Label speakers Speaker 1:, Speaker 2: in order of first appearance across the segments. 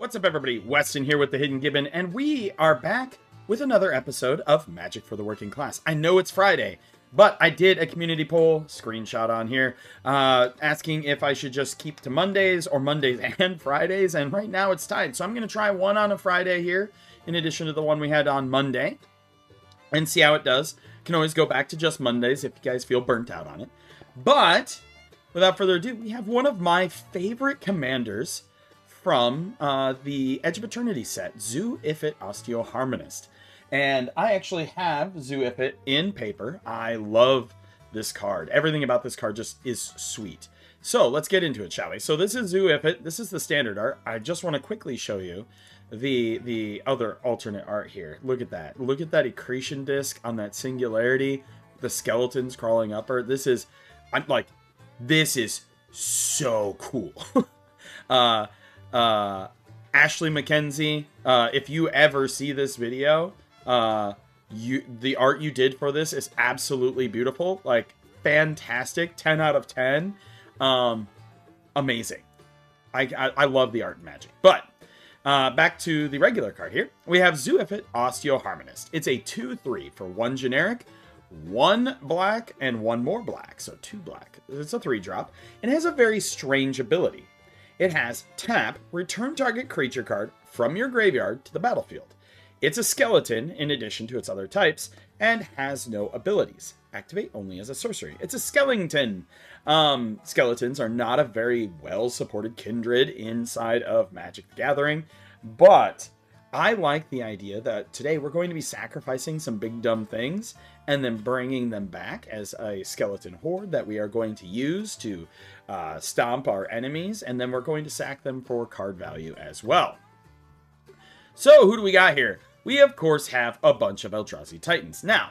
Speaker 1: What's up, everybody? Weston here with the Hidden Gibbon, and we are back with another episode of Magic for the Working Class. I know it's Friday, but I did a community poll, screenshot on here, asking if I should just keep to Mondays or Mondays and Fridays, and right now it's tied. So I'm going to try one on a Friday here, in addition to the one we had on Monday, and see how it does. Can always go back to just Mondays if you guys feel burnt out on it. But without further ado, we have one of my favorite commanders from the Edge of Eternity set, Zoo Ifit Osteoharmonist. And I actually have Zoo Ifit in paper. I love this card. Everything about this card just is sweet. So let's get into it, shall we? So this is Zoo Ifit. This is the standard art. I just want to quickly show you the other alternate art here. Look at that. Look at that accretion disc on that singularity. The skeletons crawling up her. This is so cool. Ashley McKenzie, if you ever see this video, the art you did for this is absolutely beautiful, like fantastic, 10 out of 10, amazing. I love the art in Magic. But back to the regular card here, we have Zoo Ifit Osteoharmonist. It's a 2/3 for 1 generic, 1 black, and 1 more black, so 2 black. It's a 3-drop, and it has a very strange ability. It has tap, return target creature card from your graveyard to the battlefield. It's a skeleton in addition to its other types, and has no abilities. Activate only as a sorcery. It's a skeleton. Skeletons are not a very well-supported kindred inside of Magic the Gathering, but I like the idea that today we're going to be sacrificing some big dumb things and then bringing them back as a skeleton horde that we are going to use to stomp our enemies, and then we're going to sack them for card value as well. So who do we got here? We of course have a bunch of Eldrazi Titans. Now,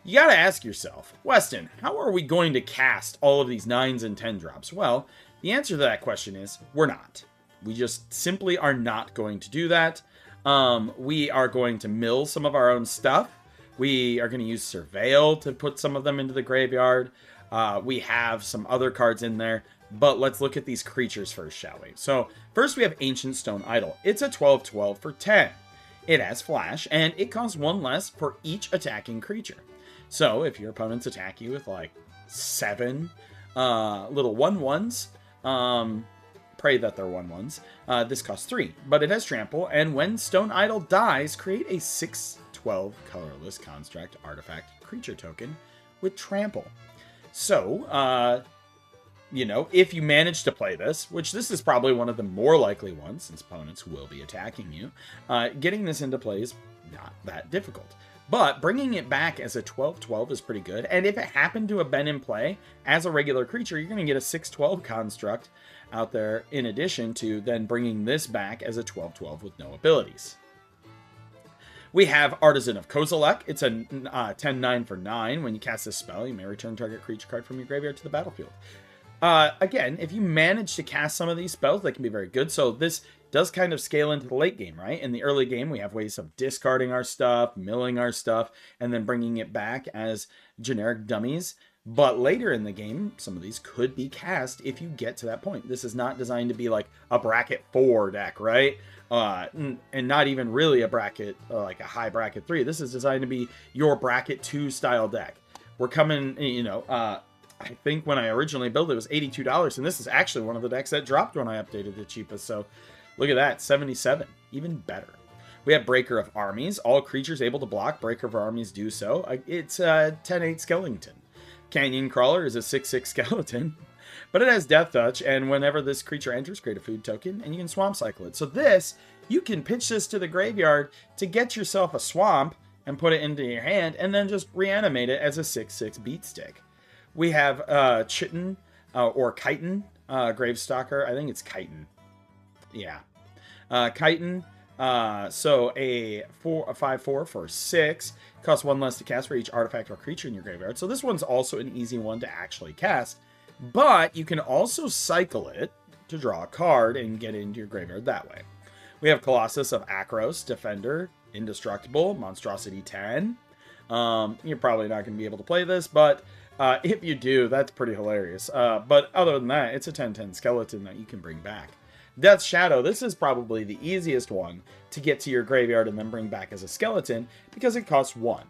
Speaker 1: you gotta ask yourself, Weston, how are we going to cast all of these 9s and 10 drops? Well, the answer to that question is, we're not. We just simply are not going to do that. We are going to mill some of our own stuff. We are going to use Surveil to put some of them into the graveyard. We have some other cards in there, but let's look at these creatures first, shall we? So first we have Ancient Stone Idol. It's a 12/12 for 10. It has Flash, and it costs 1 less for each attacking creature. So if your opponents attack you with like 7 little 1/1s, pray that they're 1/1s. This costs 3, but it has Trample, and when Stone Idol dies, create a 6/12 colorless construct artifact creature token with Trample. So, if you manage to play this, which this is probably one of the more likely ones, since opponents will be attacking you, getting this into play is not that difficult. But bringing it back as a 12/12 is pretty good, and if it happened to have been in play as a regular creature, you're going to get a 6/12 construct out there, in addition to then bringing this back as a 12/12 with no abilities. We have Artisan of Kozilek. It's a 10/9 for 9. When you cast this spell, you may return target creature card from your graveyard to the battlefield. Again, if you manage to cast some of these spells, they can be very good. So this does kind of scale into the late game, right? In the early game, we have ways of discarding our stuff, milling our stuff, and then bringing it back as generic dummies. But later in the game, some of these could be cast if you get to that point. This is not designed to be like a bracket 4 deck, right? And not even really a bracket, like a high bracket 3. This is designed to be your bracket 2 style deck. We're coming, I think when I originally built it was $82, and this is actually one of the decks that dropped when I updated the cheapest. So look at that, 77, even better. We have Breaker of Armies. All creatures able to block Breaker of Armies do so. It's a 10/8 skeleton. Canyon Crawler is a 6/6 skeleton, but it has Death Touch, and whenever this creature enters, create a food token, and you can swamp cycle it. So this, you can pitch this to the graveyard to get yourself a swamp and put it into your hand, and then just reanimate it as a 6/6 beat stick. We have Chitin or Chitin, Gravestalker. I think it's Chitin. Yeah. Chitin. So a 5/4 for 6. Costs 1 less to cast for each artifact or creature in your graveyard. So this one's also an easy one to actually cast. But you can also cycle it to draw a card and get into your graveyard that way. We have Colossus of Akros, Defender, Indestructible, Monstrosity 10. You're probably not going to be able to play this, but if you do, that's pretty hilarious. But other than that, it's a 10/10 skeleton that you can bring back. Death Shadow, this is probably the easiest one to get to your graveyard and then bring back as a skeleton because it costs 1.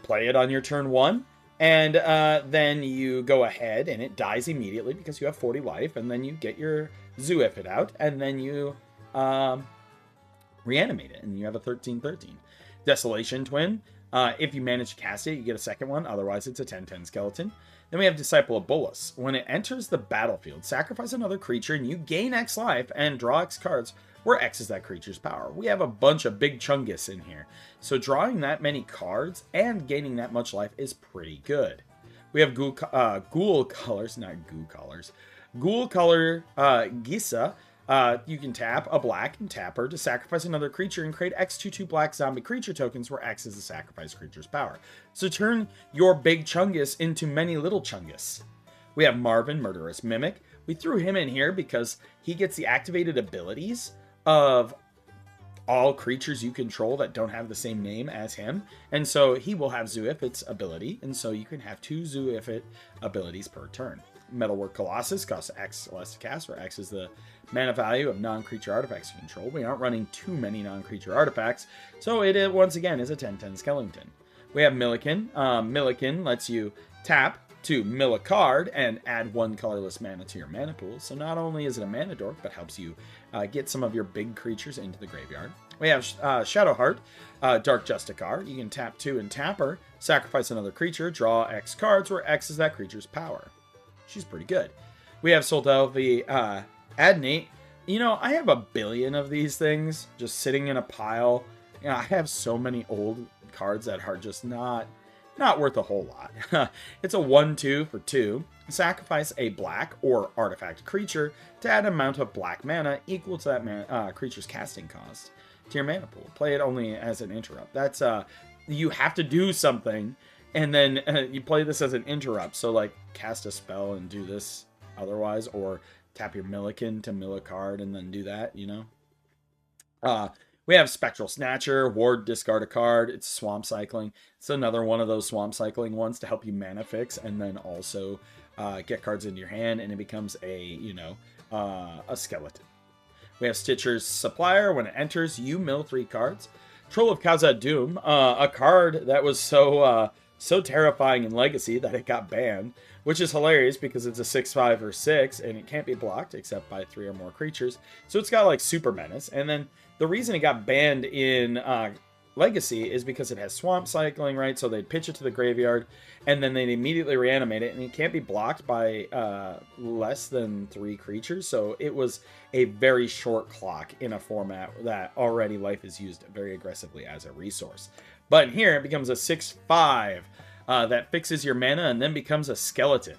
Speaker 1: Play it on your turn 1, and then you go ahead and it dies immediately because you have 40 life, and then you get your Zoo Ifit out, and then you reanimate it, and you have a 13/13. Desolation Twin. If you manage to cast it, you get a second one. Otherwise, it's a 10/10 skeleton. Then we have Disciple of Bolas. When it enters the battlefield, sacrifice another creature, and you gain X life and draw X cards, where X is that creature's power. We have a bunch of big chungus in here. So drawing that many cards and gaining that much life is pretty good. We have Ghoul Colors, not Goo Colors. Ghoul Color Gisa. You can tap a black and tap her to sacrifice another creature and create X/2/2 black zombie creature tokens where X is the sacrifice creature's power. So turn your big chungus into many little chungus. We have Marvin, Murderous Mimic. We threw him in here because he gets the activated abilities of all creatures you control that don't have the same name as him. And so he will have Zoo Ifit's ability. And so you can have 2 Zoo Ifit abilities per turn. Metalwork Colossus costs X less to cast, where X is the mana value of non-creature artifacts you control. We aren't running too many non-creature artifacts, so it once again is a 10/10 skeleton. We have Milliken. Milliken lets you tap to mill a card and add 1 colorless mana to your mana pool. So not only is it a mana dork, but helps you get some of your big creatures into the graveyard. We have Shadowheart, Dark Justicar. You can tap 2 and tap her, sacrifice another creature, draw X cards, where X is that creature's power. She's pretty good. We have Soldelvi Adnate. You know, I have a billion of these things just sitting in a pile. You know, I have so many old cards that are just not worth a whole lot. It's a 1/2 for 2. Sacrifice a black or artifact creature to add an amount of black mana equal to that creature's casting cost to your mana pool. Play it only as an interrupt. That's you have to do something, and then you play this as an interrupt. So like cast a spell and do this otherwise, or tap your Milliken to mill a card and then do that, you know. We have Spectral Snatcher, Ward, discard a card. It's swamp cycling. It's another one of those swamp cycling ones to help you mana fix and then also get cards into your hand, and it becomes a skeleton. We have Stitcher's Supplier. When it enters, you mill 3 cards. Troll of Khazad-dûm, a card that was so terrifying in Legacy that it got banned, which is hilarious because it's a 6/5 or 6, and it can't be blocked except by 3 or more creatures. So it's got like super menace, and then the reason it got banned in Legacy is because it has swamp cycling, right? So they'd pitch it to the graveyard, and then they'd immediately reanimate it, and it can't be blocked by less than 3 creatures. So it was a very short clock in a format that already Life is used very aggressively as a resource. But here it becomes a 6/5 that fixes your mana and then becomes a skeleton.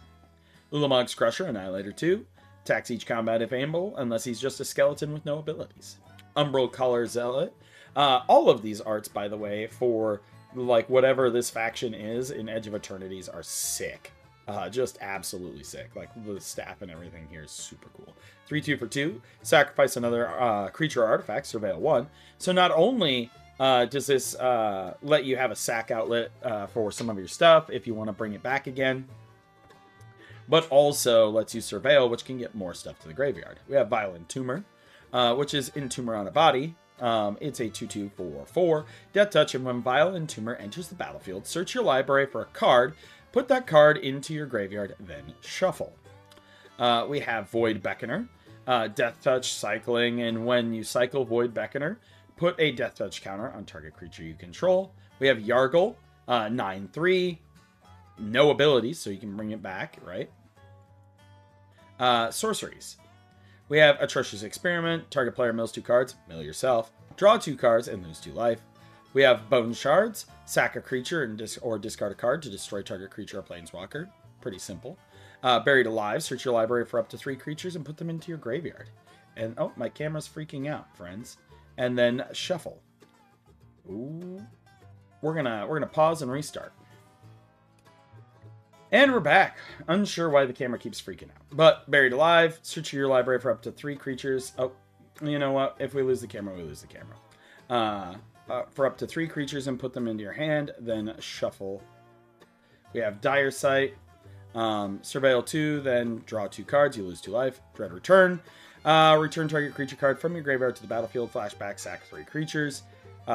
Speaker 1: Ulamog's Crusher, Annihilator 2. Attacks each combat if able, unless he's just a skeleton with no abilities. Umbral Color Zealot. All of these arts, by the way, for like whatever this faction is in Edge of Eternities are sick. Just absolutely sick. Like the staff and everything here is super cool. 3/2 for 2. Sacrifice another creature or artifact, Surveil 1. So not only does this let you have a sack outlet for some of your stuff if you want to bring it back again, but also lets you surveil, which can get more stuff to the graveyard. We have Violent Tumor, which is Entomber on a body. It's a 2/2 for 4. Death Touch, and when Violent Tumor enters the battlefield, search your library for a card, put that card into your graveyard, then shuffle. We have Void Beckoner, Death Touch cycling, and when you cycle Void Beckoner, put a Death Touch counter on target creature you control. We have Yargle, 9/3, no abilities, so you can bring it back, right? Sorceries. We have Atrocious Experiment. Target player mills 2 cards, mill yourself. Draw 2 cards and lose 2 life. We have Bone Shards. Sack a creature and discard a card to destroy target creature or planeswalker. Pretty simple. Buried Alive. Search your library for up to 3 creatures and put them into your graveyard. And oh, my camera's freaking out, friends. And then shuffle. Ooh. We're gonna pause and restart. And we're back. Unsure why the camera keeps freaking out. But Buried Alive, search your library for up to 3 creatures. Oh, you know what? If we lose the camera, we lose the camera. For up to 3 creatures and put them into your hand, then shuffle. We have Dire Sight. Surveil 2, then draw 2 cards. You lose 2 life. Dread return. Return target creature card from your graveyard to the battlefield. Flashback, sack 3 creatures.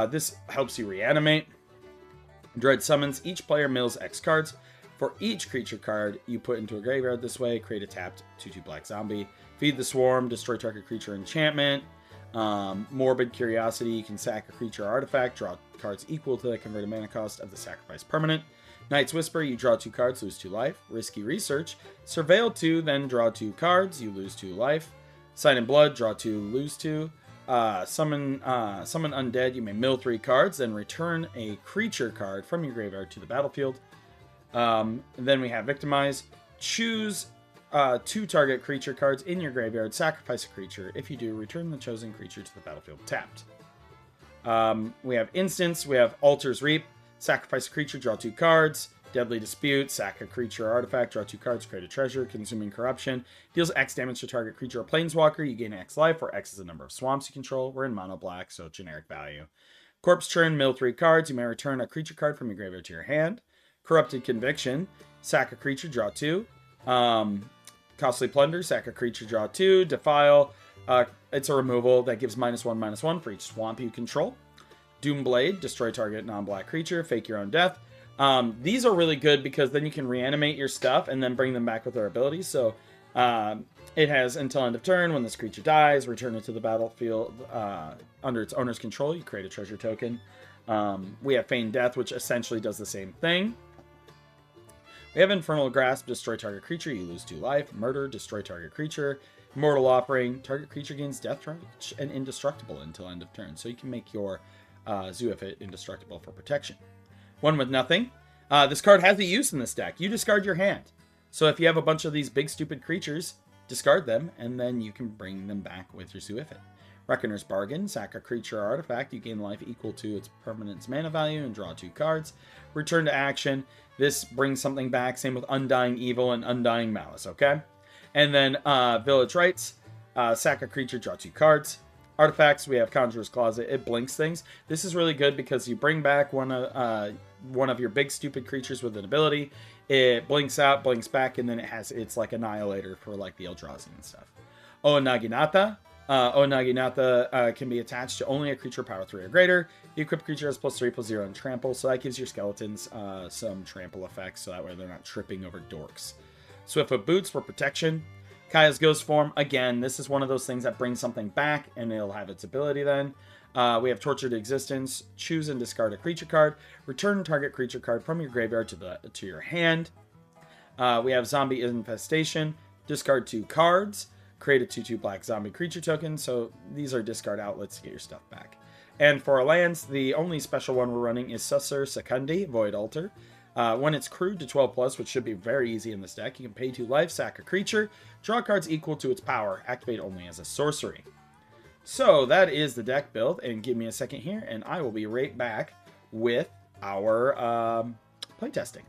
Speaker 1: This helps you reanimate. Dread summons. Each player mills X cards. For each creature card you put into a graveyard this way, create a tapped 2/2 black zombie. Feed the swarm. Destroy target creature enchantment. Morbid Curiosity. You can sack a creature or artifact. Draw cards equal to the converted mana cost of the sacrifice permanent. Night's Whisper. You draw 2 cards, lose 2 life. Risky Research. Surveil 2, then draw 2 cards. You lose 2 life. Sign in Blood. Draw 2, lose 2. Summon Undead. You may mill 3 cards, then return a creature card from your graveyard to the battlefield. Then we have Victimize. Choose 2 target creature cards in your graveyard. Sacrifice a creature. If you do, return the chosen creature to the battlefield tapped. We have Instance. We have Altar's Reap. Sacrifice a creature, draw 2 cards. Deadly Dispute. Sack a creature or artifact, draw 2 cards, create a treasure. Consuming Corruption. Deals X damage to target creature or planeswalker. You gain X life, where X is the number of swamps you control. We're in mono black, so generic value. Corpse Churn. Mill 3 cards. You may return a creature card from your graveyard to your hand. Corrupted Conviction. Sack a creature, draw 2. Costly Plunder. Sack a creature, draw 2. Defile. It's a removal that gives -1/-1 for each swamp you control. Doomblade. Destroy target non-black creature. Fake your own death. These are really good because then you can reanimate your stuff and then bring them back with their abilities. So it has until end of turn. When this creature dies, return it to the battlefield under its owner's control. You create a treasure token. We have Feigned Death, which essentially does the same thing. We have Infernal Grasp. Destroy target creature. You lose 2 life. Murder. Destroy target creature. Immortal Offering. Target creature gains Death Touch and Indestructible until end of turn. So you can make your Zoo Ifit indestructible for protection. One with nothing. This card has a use in this deck. You discard your hand. So if you have a bunch of these big stupid creatures, discard them, and then you can bring them back with your Zoo Ifit. Reckoner's Bargain. Sack a creature or artifact. You gain life equal to its permanent's mana value and draw 2 cards. Return to action. This brings something back. Same with Undying Evil and Undying Malice, okay? And then Village Rites. Sack a creature, draw 2 cards. Artifacts, we have Conjurer's Closet. It blinks things. This is really good because you bring back one of your big stupid creatures with an ability. It blinks out, blinks back, and then it's like Annihilator for like the Eldrazi and stuff. Naginata. Naginata can be attached to only a creature power 3 or greater. The equipped creature has +3/+0 and trample, so that gives your skeletons some trample effects, so that way they're not tripping over dorks. Swiftfoot Boots for protection. Kaya's Ghost Form. Again, this is one of those things that brings something back, and it'll have its ability then. We have Tortured Existence. Choose and discard a creature card. Return target creature card from your graveyard to your hand. We have Zombie Infestation. Discard 2 cards. Create a 2/2 black zombie creature token. So these are discard outlets to get your stuff back. And for our lands, the only special one we're running is Susur Secundi, Void Altar. When it's crewed to 12+, which should be very easy in this deck, you can pay 2 life, sack a creature, draw cards equal to its power, activate only as a sorcery. So that is the deck build, and give me a second here, and I will be right back with our playtesting.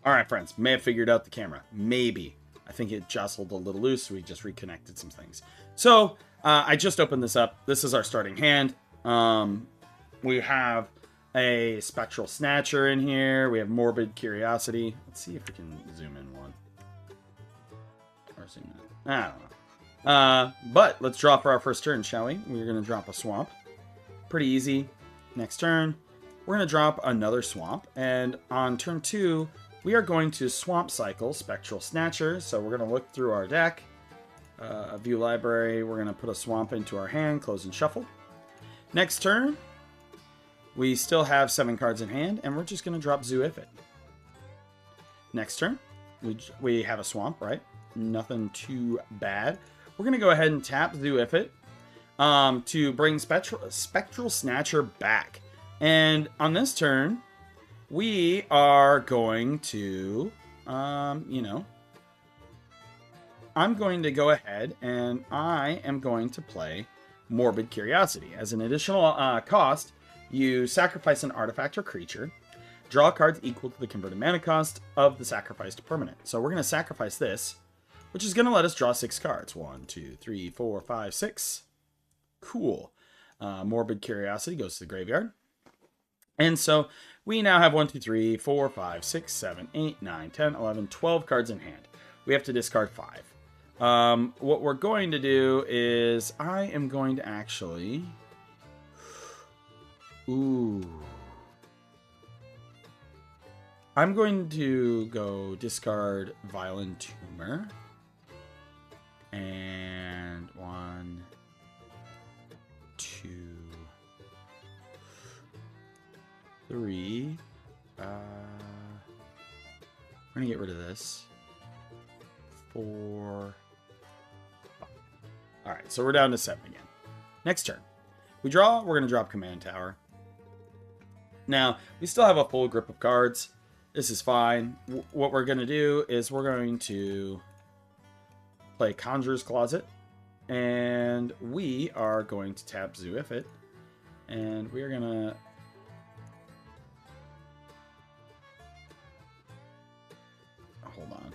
Speaker 1: Alright friends, may have figured out the camera. Maybe. I think it jostled a little loose, so we just reconnected some things. So, I just opened this up. This is our starting hand. We have a Spectral Snatcher in here. We have Morbid Curiosity. Let's see if we can zoom in one. Or zoom in. I don't know. But let's draw for our first turn, shall we? We're going to drop a swamp. Pretty easy. Next turn, we're going to drop another swamp. And on turn 2, we are going to Swamp Cycle Spectral Snatcher. So we're going to look through our deck. View library. We're going to put a swamp into our hand. Close and shuffle. Next turn, we still have 7 cards in hand, and we're just going to drop Zoo Ifit. Next turn, we have a swamp, right? Nothing too bad. We're going to go ahead and tap Zoo Ifit to bring Spectral Snatcher back. And on this turn, we are going to, I'm going to go ahead and I am going to play Morbid Curiosity. As an additional cost, you sacrifice an artifact or creature, draw cards equal to the converted mana cost of the sacrificed permanent. So we're going to sacrifice this, which is going to let us draw 6 cards. 1, 2, 3, 4, 5, 6. Cool. Morbid Curiosity goes to the graveyard. And so we now have 1, 2, 3, 4, 5, 6, 7, 8, 9, 10, 11, 12 cards in hand. We have to discard 5. What we're going to do is I am going to actually... Ooh. I'm going to go discard Violent Tumor. And 1, 2, 3. We're going to get rid of this. 4, 5. Alright, so we're down to 7 again. Next turn. We draw, we're going to drop Command Tower. Now, we still have a full grip of cards. This is fine. What we're going to do is we're going to play Conjurer's Closet. And we are going to tap Zoo Ifit. And we're going to... Hold on.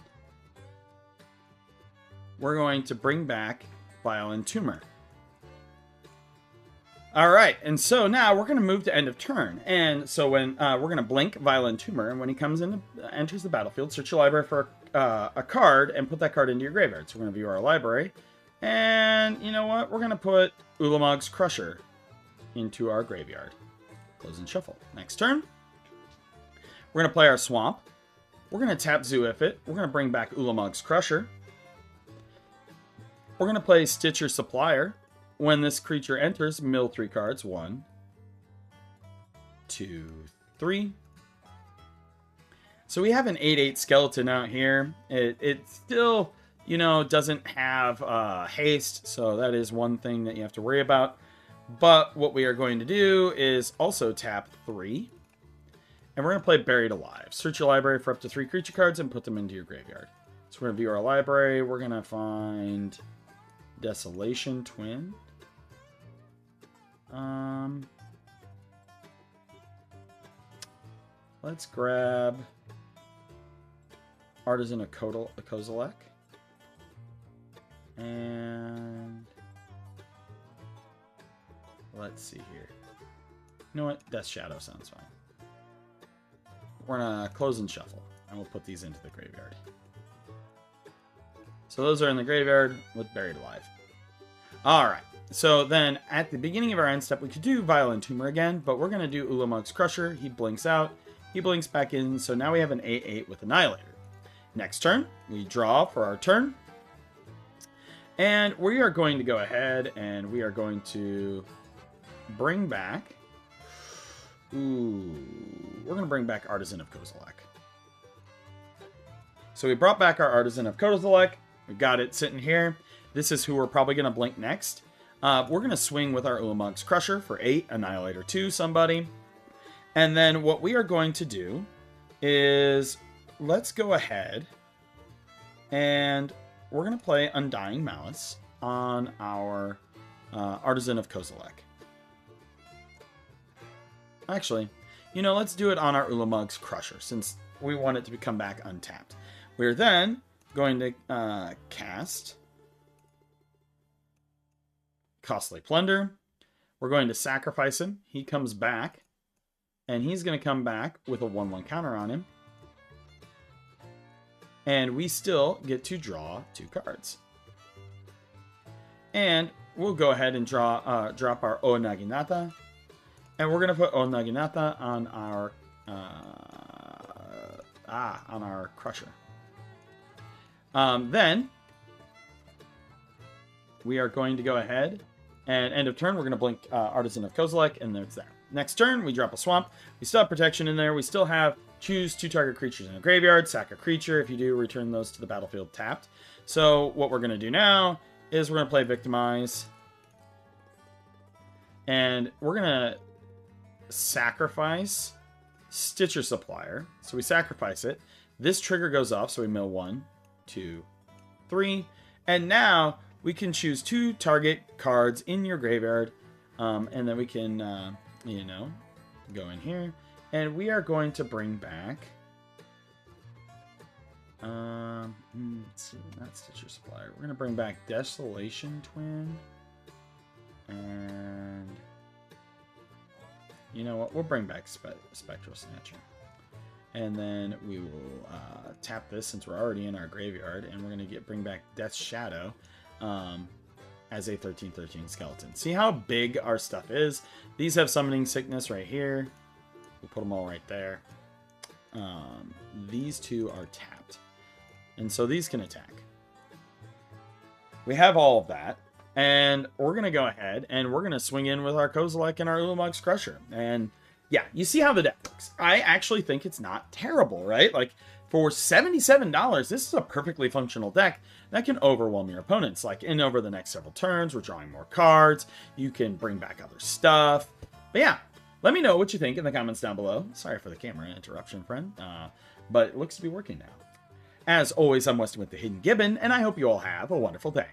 Speaker 1: We're going to bring back Violent Tumor. Alright, and so now we're going to move to end of turn. And so when we're going to blink Violent Tumor, and when he comes in, enters the battlefield, search your library for a card and put that card into your graveyard. So we're going to view our library. And you know what? We're going to put Ulamog's Crusher into our graveyard. Close and shuffle. Next turn, we're going to play our Swamp. We're going to tap Zoo Ifit. We're going to bring back Ulamog's Crusher. We're going to play Stitcher Supplier. When this creature enters, mill 3 cards. 1, 2, 3. So we have an 8/8 skeleton out here. It still, you know, doesn't have haste, so that is one thing that you have to worry about. But what we are going to do is also tap 3. And we're going to play Buried Alive. Search your library for up to 3 creature cards and put them into your graveyard. So we're going to view our library. We're going to find Desolation Twin. Let's grab Artisan of Kozilek. And let's see here. You know what? Death Shadow sounds fine. We're gonna close and shuffle, and we'll put these into the graveyard. So those are in the graveyard with Buried Alive. Alright, so then at the beginning of our end step, we could do Violent Tumor again, but we're going to do Ulamog's Crusher. He blinks out, he blinks back in, so now we have an 8/8 with Annihilator. Next turn, we draw for our turn. And we are going to go ahead and we are going to bring back... Ooh, we're going to bring back Artisan of Kozilek. So we brought back our Artisan of Kozilek. We've got it sitting here. This is who we're probably going to blink next. We're going to swing with our Ulamog's Crusher for 8, Annihilator 2, somebody. And then what we are going to do is let's go ahead and we're going to play Undying Malice on our Artisan of Kozilek. Actually, you know, let's do it on our Ulamog's Crusher since we want it to come back untapped. We're then going to cast Costly Plunder. We're going to sacrifice him. He comes back, and he's going to come back with a 1/1 counter on him. And we still get to draw 2 cards. And we'll go ahead and drop our O Naginata. And we're going to put O Naginata on our Crusher. Then we are going to go ahead and end of turn, we're going to blink Artisan of Kozilek, and it's there. Next turn, we drop a Swamp. We still have protection in there. We still have choose 2 target creatures in a graveyard, sack a creature. If you do, return those to the battlefield tapped. So what we're going to do now is we're going to play Victimize. And we're going to sacrifice Stitcher Supplier. So we sacrifice it. This trigger goes off, so we mill 1, 2, 3. And now we can choose 2 target cards in your graveyard. And then we can, you know, go in here. And we are going to bring back... let's see, not Stitcher Supplier. We're going to bring back Desolation Twin. And... You know what? We'll bring back Spectral Snatcher. And then we will tap this since we're already in our graveyard. And we're going to bring back Death's Shadow as a 13/13 skeleton. See how big our stuff is? These have Summoning Sickness right here. We'll put them all right there. These two are tapped. And so these can attack. We have all of that. And we're going to go ahead and we're going to swing in with our Kozilek and our Ulamog's Crusher. And yeah, you see how the deck looks. I actually think it's not terrible, right? Like, for $77, this is a perfectly functional deck that can overwhelm your opponents. Like, in over the next several turns, we're drawing more cards. You can bring back other stuff. But yeah, let me know what you think in the comments down below. Sorry for the camera interruption, friend. But it looks to be working now. As always, I'm Weston with the Hidden Gibbon, and I hope you all have a wonderful day.